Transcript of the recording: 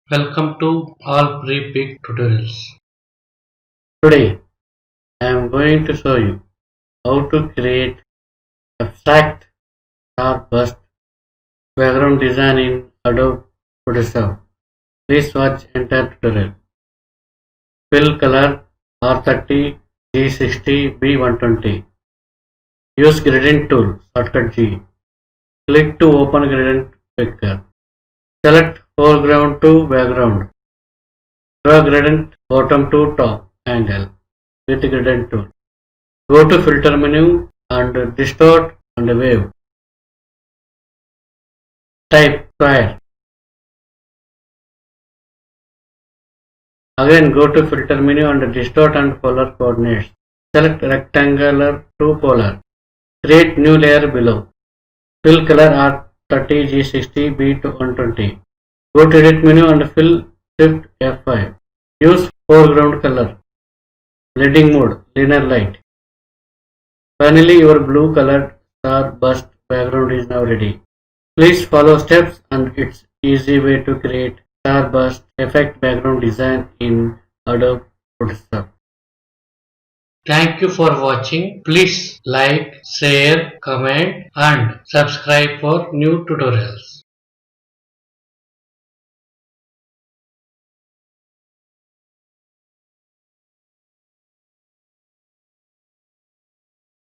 Welcome to all pre-pick tutorials. Today, I am going to show you how to create abstract star-burst background design in Adobe Photoshop. Please watch entire tutorial. Fill color R30, G60, B120. Use gradient tool, shortcut G. Click to open gradient picker. Select foreground to background. Draw gradient bottom to top angle with gradient tool. Go to filter menu and distort and wave. Type square. Again go to filter menu and distort and polar coordinates. Select rectangular to polar. Create new layer below. Fill color R30, G60, B120. Go to edit menu and fill shift F5. Use foreground color. Bleeding mode, linear light. Finally your blue colored star burst background is now ready. Please follow steps and it's easy way to create starburst effect background design in Adobe Photoshop. Thank you for watching. Please like, share, comment and subscribe for new tutorials.